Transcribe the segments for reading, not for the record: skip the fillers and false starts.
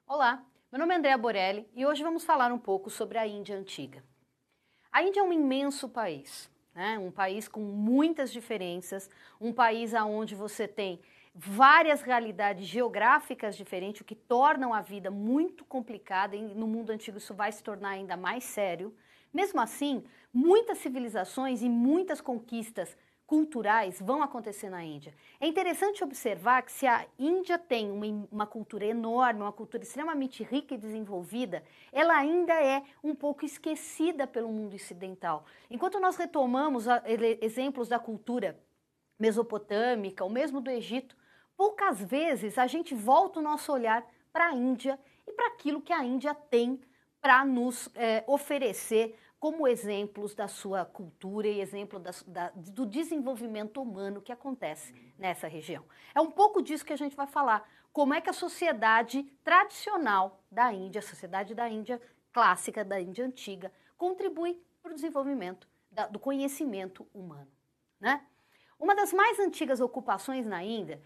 Olá, meu nome é Andrea Borelli e hoje vamos falar um pouco sobre a Índia Antiga. A Índia é um imenso país, né? Um país com muitas diferenças, um país onde você tem várias realidades geográficas diferentes, o que tornam a vida muito complicada, e no mundo antigo isso vai se tornar ainda mais sério. Mesmo assim, muitas civilizações e muitas conquistas culturais vão acontecer na Índia. É interessante observar que se a Índia tem uma cultura enorme, uma cultura extremamente rica e desenvolvida, ela ainda é um pouco esquecida pelo mundo ocidental. Enquanto nós retomamos exemplos da cultura mesopotâmica, ou mesmo do Egito, poucas vezes a gente volta o nosso olhar para a Índia e para aquilo que a Índia tem para nos oferecer como exemplos da sua cultura e exemplo do desenvolvimento humano que acontece nessa região. É um pouco disso que a gente vai falar, como é que a sociedade tradicional da Índia, a sociedade da Índia clássica, da Índia antiga, contribui para o desenvolvimento do conhecimento humano, né? Uma das mais antigas ocupações na Índia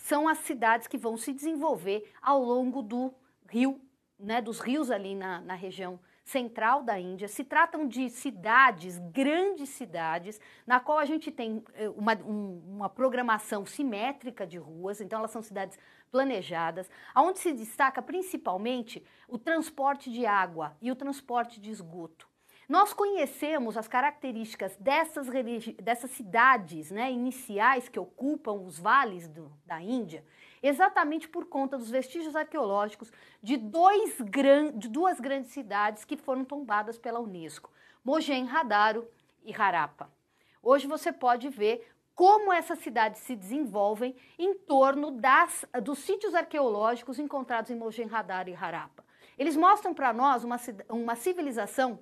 são as cidades que vão se desenvolver ao longo do rio, né, dos rios ali na região central da Índia. Se tratam de cidades, grandes cidades, na qual a gente tem uma programação simétrica de ruas, então elas são cidades planejadas, onde se destaca principalmente o transporte de água e o transporte de esgoto. Nós conhecemos as características dessas cidades, né, iniciais que ocupam os vales da Índia, exatamente por conta dos vestígios arqueológicos de duas grandes cidades que foram tombadas pela Unesco, Mohenjo-Daro e Harappa. Hoje você pode ver como essas cidades se desenvolvem em torno dos sítios arqueológicos encontrados em Mohenjo-Daro e Harappa. Eles mostram para nós uma civilização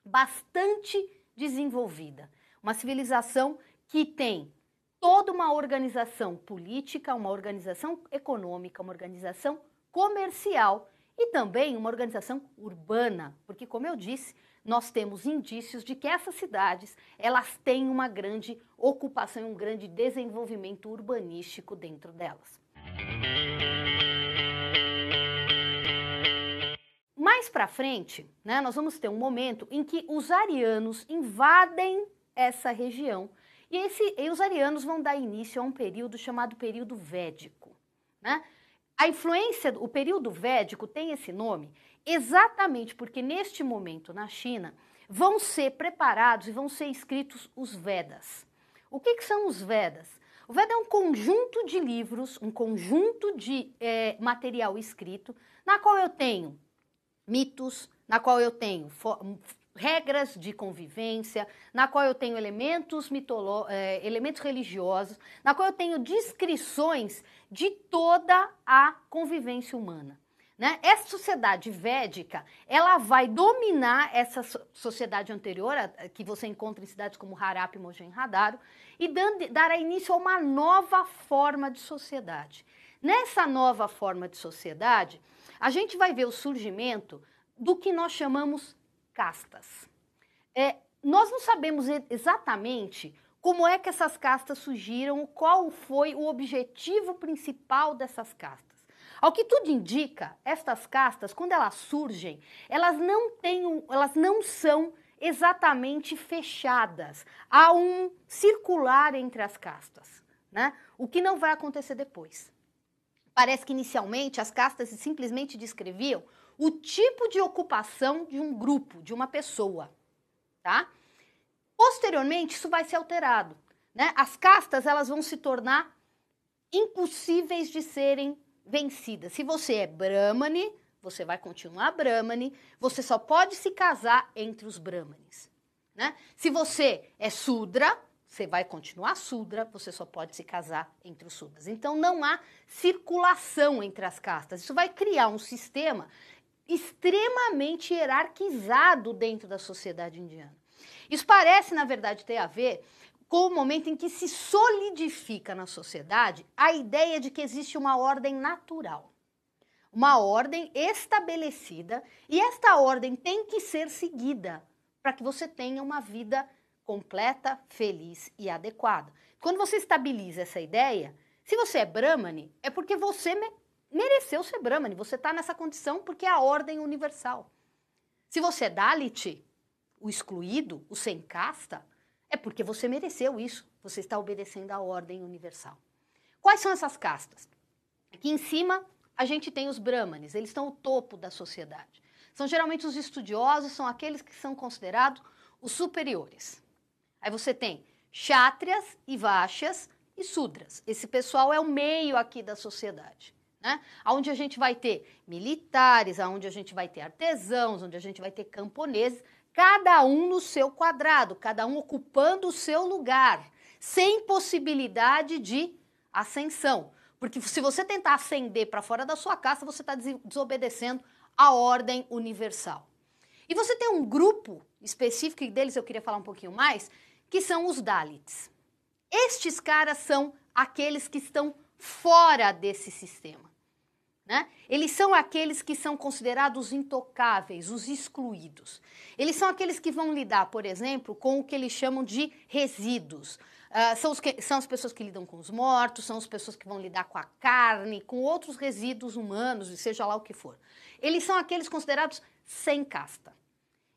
bastante desenvolvida, uma civilização que tem toda uma organização política, uma organização econômica, uma organização comercial e também uma organização urbana, porque, como eu disse, nós temos indícios de que essas cidades elas têm uma grande ocupação e um grande desenvolvimento urbanístico dentro delas. Mais para frente, né, nós vamos ter um momento em que os arianos invadem essa região e os arianos vão dar início a um período chamado período védico, né? O período védico tem esse nome exatamente porque neste momento na China vão ser preparados e vão ser escritos os Vedas. O que são os Vedas? O Veda é um conjunto de livros, um conjunto de material escrito, na qual eu tenho mitos, na qual eu tenho regras de convivência, na qual eu tenho elementos religiosos, na qual eu tenho descrições de toda a convivência humana, né? Essa sociedade védica, ela vai dominar essa sociedade anterior, que você encontra em cidades como Harappa e Mohenjo-Daro, e dará início a uma nova forma de sociedade. Nessa nova forma de sociedade, a gente vai ver o surgimento do que nós chamamos castas. Nós não sabemos exatamente como é que essas castas surgiram, qual foi o objetivo principal dessas castas. Ao que tudo indica, estas castas, quando elas surgem, elas não são exatamente fechadas. Há um circular entre as castas, né? O que não vai acontecer depois. Parece que inicialmente as castas simplesmente descreviam o tipo de ocupação de um grupo, de uma pessoa, tá? Posteriormente, isso vai ser alterado, né? As castas, elas vão se tornar impossíveis de serem vencidas. Se você é brahmane, você vai continuar brahmane, você só pode se casar entre os brahmanes, né? Se você é sudra, você vai continuar sudra, você só pode se casar entre os sudras. Então, não há circulação entre as castas. Isso vai criar um sistema extremamente hierarquizado dentro da sociedade indiana. Isso parece, na verdade, ter a ver com o momento em que se solidifica na sociedade a ideia de que existe uma ordem natural. Uma ordem estabelecida, e esta ordem tem que ser seguida para que você tenha uma vida completa, feliz e adequada. quando você estabiliza essa ideia, se você é Brahmane, é porque você mereceu ser Brahmane, você está nessa condição porque é a ordem universal. Se você é Dalit, o excluído, o sem casta, é porque você mereceu isso, você está obedecendo à ordem universal. Quais são essas castas? Aqui em cima a gente tem os Brahmanes, eles estão ao topo da sociedade. São geralmente os estudiosos, são aqueles que são considerados os superiores. Aí você tem Kshatriyas e Vaishyas e Sudras. Esse pessoal é o meio aqui da sociedade, né? Onde a gente vai ter militares, onde a gente vai ter artesãos, onde a gente vai ter camponeses, cada um no seu quadrado, cada um ocupando o seu lugar, sem possibilidade de ascensão. Porque se você tentar ascender para fora da sua casta, você está desobedecendo a ordem universal. E você tem um grupo específico, e deles eu queria falar um pouquinho mais, que são os Dalits. Estes caras são aqueles que estão fora desse sistema, né? Eles são aqueles que são considerados intocáveis, os excluídos. Eles são aqueles que vão lidar, por exemplo, com o que eles chamam de resíduos. São as pessoas que lidam com os mortos, são as pessoas que vão lidar com a carne, com outros resíduos humanos, seja lá o que for. Eles são aqueles considerados sem casta.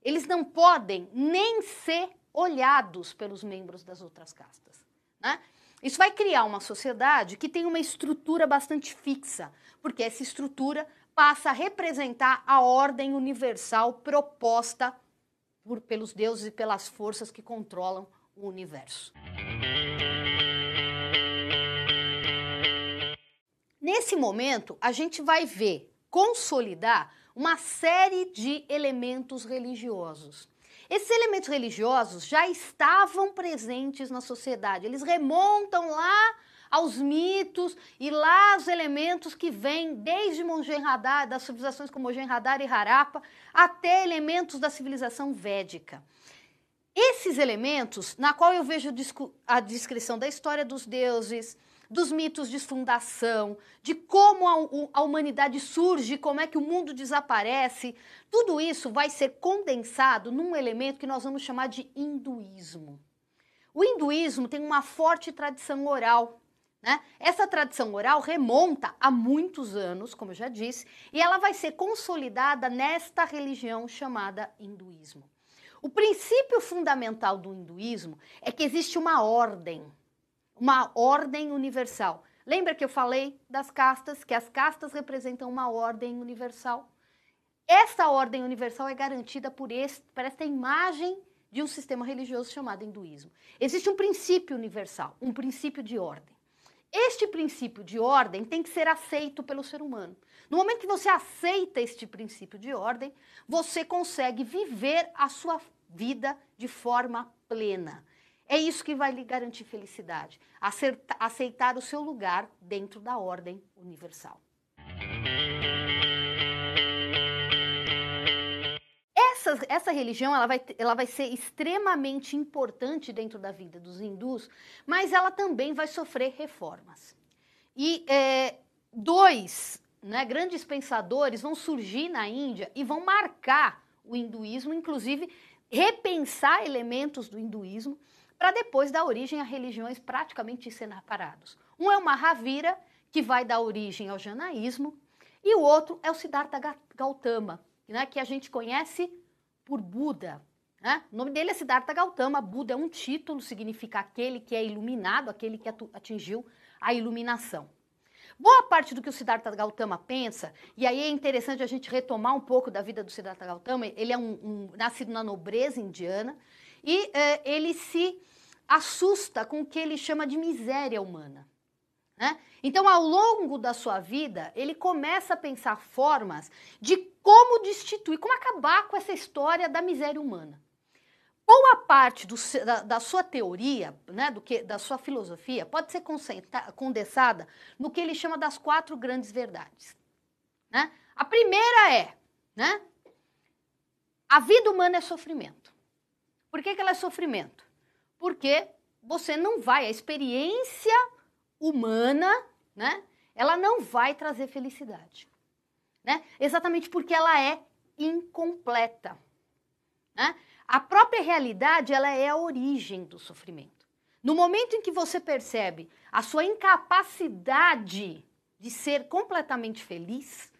Eles não podem nem ser olhados pelos membros das outras castas, né? Isso vai criar uma sociedade que tem uma estrutura bastante fixa, porque essa estrutura passa a representar a ordem universal proposta pelos deuses e pelas forças que controlam o universo. Nesse momento, a gente vai ver consolidar uma série de elementos religiosos. Esses elementos religiosos já estavam presentes na sociedade, eles remontam lá aos mitos e lá aos elementos que vêm desde Mohenjo-Daro, das civilizações como Mohenjo-Daro e Harappa, até elementos da civilização védica. Esses elementos, na qual eu vejo a descrição da história dos deuses, dos mitos de fundação, de como a humanidade surge, como é que o mundo desaparece, tudo isso vai ser condensado num elemento que nós vamos chamar de hinduísmo. O hinduísmo tem uma forte tradição oral, né? Essa tradição oral remonta a muitos anos, como eu já disse, e ela vai ser consolidada nesta religião chamada hinduísmo. O princípio fundamental do hinduísmo é que existe uma ordem universal. Lembra que eu falei das castas, que as castas representam uma ordem universal? Essa ordem universal é garantida por esta imagem de um sistema religioso chamado hinduísmo. Existe um princípio universal, um princípio de ordem. Este princípio de ordem tem que ser aceito pelo ser humano. No momento que você aceita este princípio de ordem, você consegue viver a sua vida de forma plena. É isso que vai lhe garantir felicidade, aceitar o seu lugar dentro da ordem universal. Essa religião ela vai ser extremamente importante dentro da vida dos hindus, mas ela também vai sofrer reformas. E dois grandes pensadores vão surgir na Índia e vão marcar o hinduísmo, inclusive repensar elementos do hinduísmo, para depois dar origem a religiões praticamente separadas. Um é o Mahavira, que vai dar origem ao janaísmo, e o outro é o Siddhartha Gautama, que a gente conhece por Buda. O nome dele é Siddhartha Gautama. Buda é um título, significa aquele que é iluminado, aquele que atingiu a iluminação. Boa parte do que o Siddhartha Gautama pensa, e aí é interessante a gente retomar um pouco da vida do Siddhartha Gautama, ele é nascido na nobreza indiana, e ele se assusta com o que ele chama de miséria humana. Então, ao longo da sua vida, ele começa a pensar formas de como destituir, como acabar com essa história da miséria humana. Boa parte da sua teoria, da sua filosofia, pode ser condensada no que ele chama das 4 grandes verdades. A primeira é, a vida humana é sofrimento. Por que ela é sofrimento? Porque você não vai, a experiência humana, ela não vai trazer felicidade. Exatamente porque ela é incompleta. A própria realidade, ela é a origem do sofrimento. No momento em que você percebe a sua incapacidade de ser completamente feliz,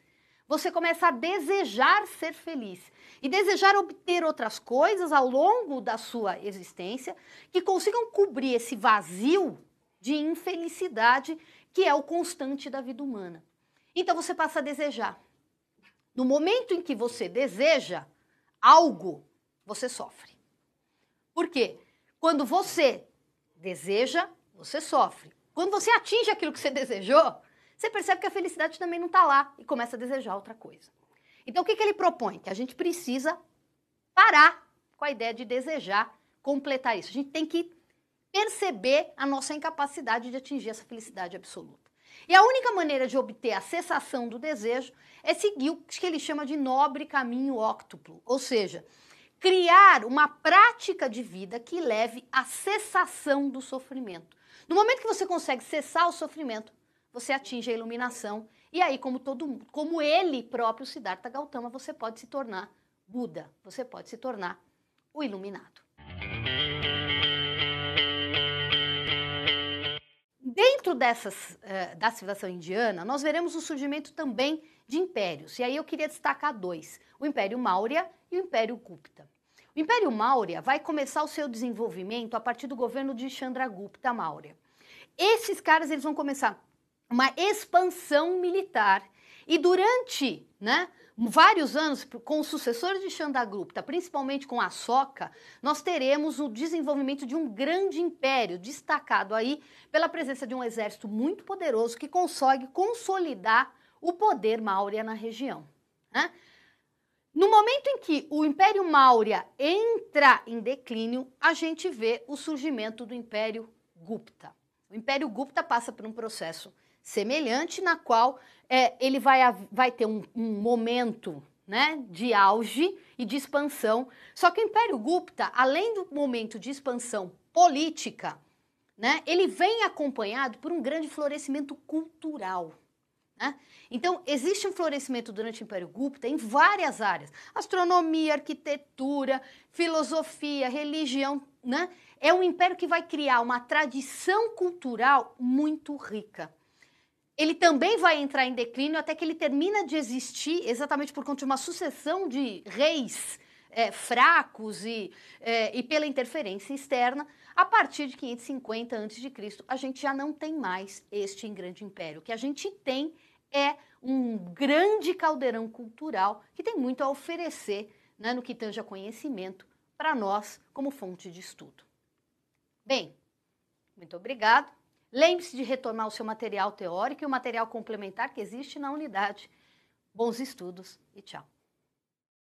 você começa a desejar ser feliz e desejar obter outras coisas ao longo da sua existência que consigam cobrir esse vazio de infelicidade que é o constante da vida humana. Então você passa a desejar. No momento em que você deseja algo, você sofre. Por quê? Quando você deseja, você sofre. Quando você atinge aquilo que você desejou, você percebe que a felicidade também não está lá e começa a desejar outra coisa. Então, o que ele propõe? Que a gente precisa parar com a ideia de desejar completar isso. A gente tem que perceber a nossa incapacidade de atingir essa felicidade absoluta. E a única maneira de obter a cessação do desejo é seguir o que ele chama de nobre caminho óctuplo, ou seja, criar uma prática de vida que leve à cessação do sofrimento. No momento que você consegue cessar o sofrimento, você atinge a iluminação e aí, como ele próprio, Siddhartha Gautama, você pode se tornar Buda, você pode se tornar o iluminado. Dentro da civilização indiana, nós veremos o surgimento também de impérios. E aí eu queria destacar dois, o Império Maurya e o Império Gupta. O Império Maurya vai começar o seu desenvolvimento a partir do governo de Chandragupta Maurya. Esses caras eles vão começar uma expansão militar e durante vários anos, com os sucessores de Chandragupta, principalmente com Ashoka, nós teremos o desenvolvimento de um grande império, destacado aí pela presença de um exército muito poderoso que consegue consolidar o poder Maurya na região. Né? No momento em que o Império Maurya entra em declínio, a gente vê o surgimento do Império Gupta. O Império Gupta passa por um processo semelhante, na qual ele vai ter um momento de auge e de expansão. Só que o Império Gupta, além do momento de expansão política, ele vem acompanhado por um grande florescimento cultural. Então, existe um florescimento durante o Império Gupta em várias áreas. Astronomia, arquitetura, filosofia, religião. É um império que vai criar uma tradição cultural muito rica. Ele também vai entrar em declínio até que ele termina de existir exatamente por conta de uma sucessão de reis fracos e pela interferência externa. A partir de 550 a.C., a gente já não tem mais este grande império. O que a gente tem é um grande caldeirão cultural que tem muito a oferecer no que tange a conhecimento para nós como fonte de estudo. Bem, muito obrigado. Lembre-se de retornar o seu material teórico e o material complementar que existe na unidade. Bons estudos e tchau.